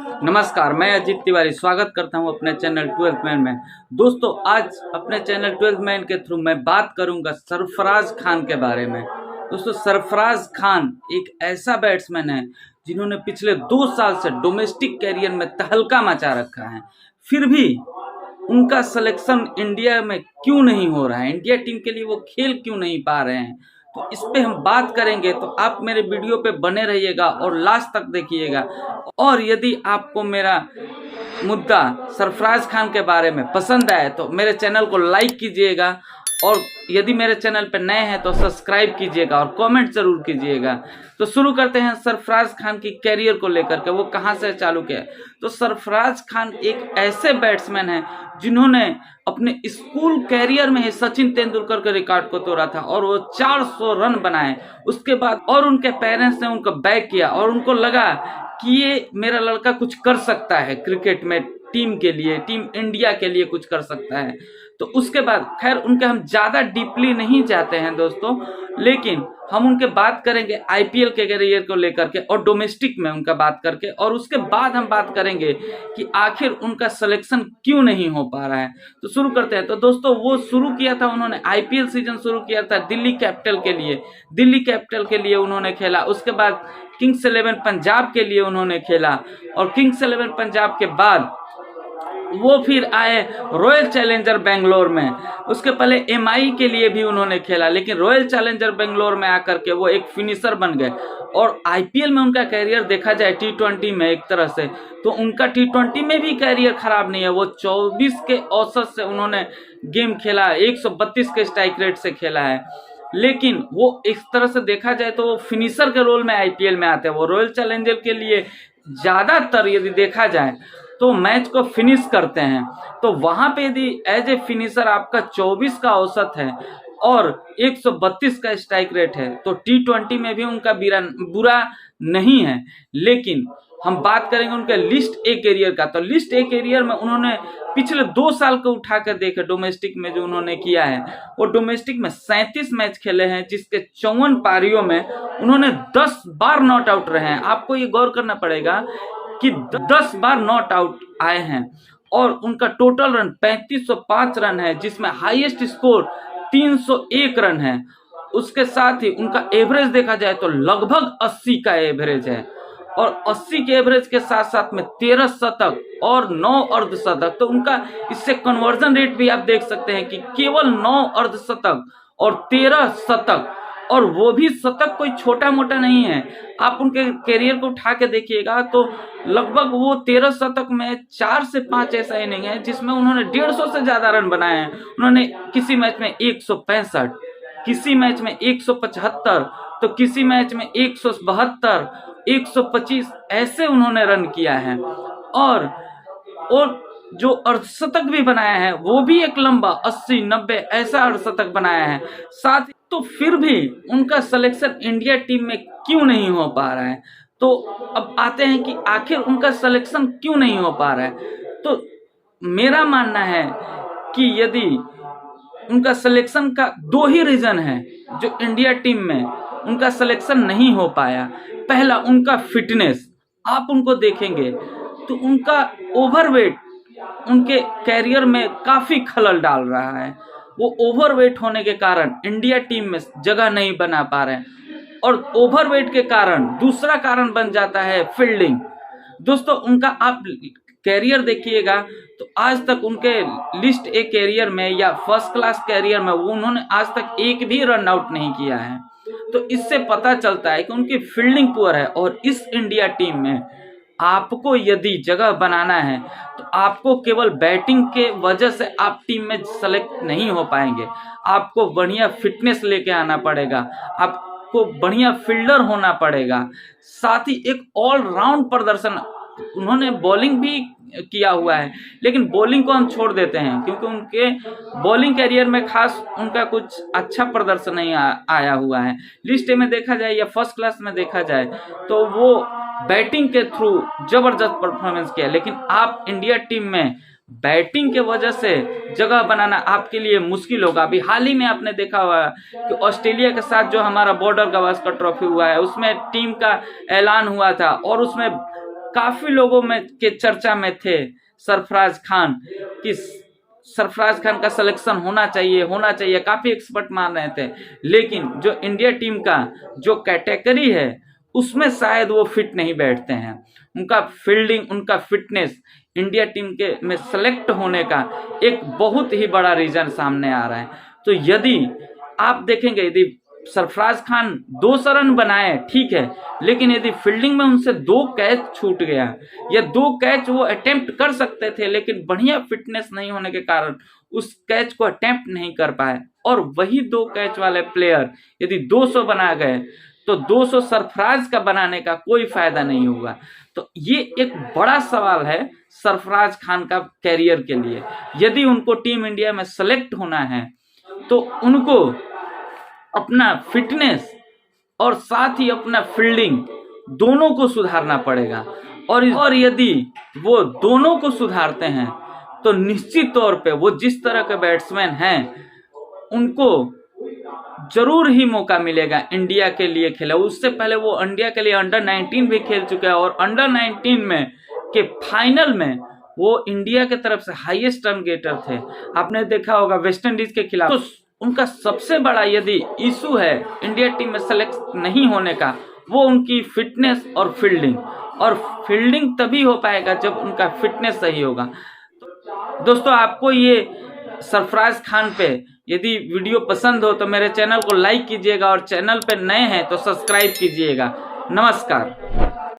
नमस्कार, मैं अजीत तिवारी स्वागत करता हूं अपने चैनल 12th मैन में। दोस्तों, आज अपने चैनल 12th मैन के थ्रू मैं बात करूंगा सरफराज खान के बारे में। दोस्तों, सरफराज खान एक ऐसा बैट्समैन है जिन्होंने पिछले 2 साल से डोमेस्टिक कैरियर में तहलका मचा रखा है। फिर भी उनका सिलेक्शन इंडिया में क्यों नहीं हो रहा है, इंडिया टीम के लिए वो खेल क्यों नहीं पा रहे हैं, तो इस पे हम बात करेंगे। तो आप मेरे वीडियो पे बने रहिएगा और लास्ट तक देखिएगा। और यदि आपको मेरा मुद्दा सरफराज खान के बारे में पसंद आए तो मेरे चैनल को लाइक कीजिएगा, और यदि मेरे चैनल पर नए हैं तो सब्सक्राइब कीजिएगा और कमेंट जरूर कीजिएगा। तो शुरू करते हैं सरफराज खान की कैरियर को लेकर के, वो कहां से चालू किया। तो सरफराज खान एक ऐसे बैट्समैन हैं जिन्होंने अपने स्कूल कैरियर में ही सचिन तेंदुलकर के रिकॉर्ड को तोड़ा था और वो 400 रन बनाए। उसके बाद और उनके पेरेंट्स ने उनको बैक किया और उनको लगा कि ये मेरा लड़का कुछ कर सकता है क्रिकेट में, टीम के लिए, टीम इंडिया के लिए कुछ कर सकता है। तो उसके बाद खैर उनके हम ज़्यादा डीपली नहीं जाते हैं दोस्तों, लेकिन हम उनके बात करेंगे आईपीएल के कैरियर को लेकर के और डोमेस्टिक में उनका बात करके, और उसके बाद हम बात करेंगे कि आखिर उनका सिलेक्शन क्यों नहीं हो पा रहा है। तो शुरू करते हैं। तो दोस्तों, वो शुरू किया था, उन्होंने आईपीएल सीजन शुरू किया था दिल्ली कैपिटल के लिए। दिल्ली कैपिटल के लिए उन्होंने खेला। उसके बाद किंग्स 11 पंजाब के लिए उन्होंने खेला, और किंग्स 11 पंजाब के बाद वो फिर आए रॉयल चैलेंजर बेंगलोर में। उसके पहले एमआई के लिए भी उन्होंने खेला, लेकिन रॉयल चैलेंजर बेंगलोर में आकर के वो एक फिनिशर बन गए। और आईपीएल में उनका कैरियर देखा जाए टी20 में एक तरह से, तो उनका टी20 में भी कैरियर खराब नहीं है। वो 24 के औसत से उन्होंने गेम खेला, 132 के स्ट्राइक रेट से खेला है। लेकिन वो इस तरह से देखा जाए तो वो फिनिशर के रोल में आईपीएल में आते हैं। वो रॉयल चैलेंजर के लिए ज्यादातर यदि देखा जाए तो मैच को फिनिश करते हैं। तो वहां पे यदि एज ए फिनिशर आपका 24 का औसत है और 132 का स्ट्राइक रेट है, तो टी20 में भी उनका बुरा नहीं है। लेकिन हम बात करेंगे उनके लिस्ट ए कैरियर का। तो लिस्ट ए कैरियर में उन्होंने पिछले 2 साल को उठा कर देखे डोमेस्टिक में जो उन्होंने किया है, वो डोमेस्टिक में 37 मैच खेले हैं, जिसके 54 पारियों में उन्होंने 10 बार नॉट आउट रहे हैं। आपको ये गौर करना पड़ेगा कि 10 बार नॉट आउट आए हैं, और उनका टोटल रन 3505 रन है, जिसमें हाईएस्ट स्कोर 301 रन है। उसके साथ ही उनका एवरेज देखा जाए तो लगभग 80 का एवरेज है, और 80 के एवरेज के साथ साथ में 13 शतक और 9 अर्धशतक। तो उनका इससे कन्वर्जन रेट भी आप देख सकते हैं कि केवल 9 अर्धशतक और 13 शतक, और वो भी शतक कोई छोटा मोटा नहीं है। आप उनके कैरियर को उठा के देखिएगा तो लगभग वो 13 शतक में 4 से 5 ऐसा इनिंग है जिसमें उन्होंने 150 से ज्यादा रन बनाए हैं। उन्होंने किसी मैच में 165, किसी मैच में 175, तो किसी मैच में 172, 125 ऐसे उन्होंने रन किया है। और जो अर्धशतक भी बनाया है वो भी एक लंबा 80-90 ऐसा अर्धशतक बनाया है साथ। तो फिर भी उनका सिलेक्शन इंडिया टीम में क्यों नहीं हो पा रहा है। तो अब आते हैं कि आखिर उनका सिलेक्शन क्यों नहीं हो पा रहा है। तो मेरा मानना है कि यदि उनका सिलेक्शन का 2 ही रीजन है जो इंडिया टीम में उनका सिलेक्शन नहीं हो पाया। पहला, उनका फिटनेस। आप उनको देखेंगे तो उनका ओवरवेट उनके कैरियर में काफी खलल डाल रहा है। वो ओवरवेट होने के कारण इंडिया टीम में जगह नहीं बना पा रहे हैं, और ओवरवेट के कारण दूसरा कारण बन जाता है फील्डिंग। दोस्तों, उनका आप कैरियर देखिएगा तो आज तक उनके लिस्ट ए कैरियर में या फर्स्ट क्लास कैरियर में वो उन्होंने आज तक एक भी रन आउट नहीं किया है। तो इससे पता चलता है कि उनकी फील्डिंग पुअर है। और इस इंडिया टीम में आपको यदि जगह बनाना है तो आपको केवल बैटिंग के वजह से आप टीम में सेलेक्ट नहीं हो पाएंगे। आपको बढ़िया फिटनेस लेके आना पड़ेगा, आपको बढ़िया फील्डर होना पड़ेगा, साथ ही एक ऑलराउंड प्रदर्शन। उन्होंने बॉलिंग भी किया हुआ है, लेकिन बॉलिंग को हम छोड़ देते हैं क्योंकि उनके बॉलिंग कैरियर में खास उनका कुछ अच्छा प्रदर्शन नहीं आया हुआ है। लिस्ट ए में देखा जाए या फर्स्ट क्लास में देखा जाए तो वो बैटिंग के थ्रू जबरदस्त परफॉर्मेंस किया। लेकिन आप इंडिया टीम में बैटिंग के वजह से जगह बनाना आपके लिए मुश्किल होगा। अभी हाल ही में आपने देखा हुआ कि ऑस्ट्रेलिया के साथ जो हमारा बॉर्डर गावस्कर ट्रॉफी हुआ है उसमें टीम का ऐलान हुआ था, और उसमें काफी लोगों में के चर्चा में थे सरफराज खान कि सरफराज खान का सिलेक्शन होना चाहिए, काफी एक्सपर्ट मान रहे थे। लेकिन जो इंडिया टीम का जो कैटेगरी है उसमें शायद वो फिट नहीं बैठते हैं। उनका फील्डिंग, उनका फिटनेस इंडिया टीम के में सेलेक्ट होने का एक बहुत ही बड़ा रीजन सामने आ रहा है। तो यदि आप देखेंगे, यदि सरफराज खान 200 रन बनाए ठीक है, लेकिन यदि फील्डिंग में उनसे 2 कैच छूट गया या 2 कैच वो अटेम्प्ट कर सकते थे, लेकिन बढ़िया फिटनेस नहीं होने के कारण उस कैच को अटेम्प्ट नहीं कर पाए, और वही 2 कैच वाले प्लेयर यदि 200 बना गए तो 200 सरफराज का बनाने का कोई फायदा नहीं होगा। तो ये एक बड़ा सवाल है सरफराज खान का कैरियर के लिए। यदि उनको टीम इंडिया में सेलेक्ट होना है तो उनको अपना फिटनेस और साथ ही अपना फील्डिंग दोनों को सुधारना पड़ेगा, और यदि वो दोनों को सुधारते हैं तो निश्चित तौर पे वो जिस तरह के बैट्समैन हैं उनको जरूर ही मौका मिलेगा इंडिया के लिए खेले। उससे पहले वो इंडिया के लिए अंडर 19 भी खेल चुके हैं, और अंडर 19 में के फाइनल में वो इंडिया के तरफ से हाईएस्ट रन गेटर थे। आपने देखा होगा वेस्ट इंडीज के खिलाफ। तो उनका सबसे बड़ा यदि इशू है इंडिया टीम में सेलेक्ट नहीं होने का, वो उनकी फिटनेस और फील्डिंग तभी हो पाएगा जब उनका फिटनेस सही होगा। दोस्तों, आपको ये सरफराज खान पे यदि वीडियो पसंद हो तो मेरे चैनल को लाइक कीजिएगा, और चैनल पे नए हैं तो सब्सक्राइब कीजिएगा। नमस्कार।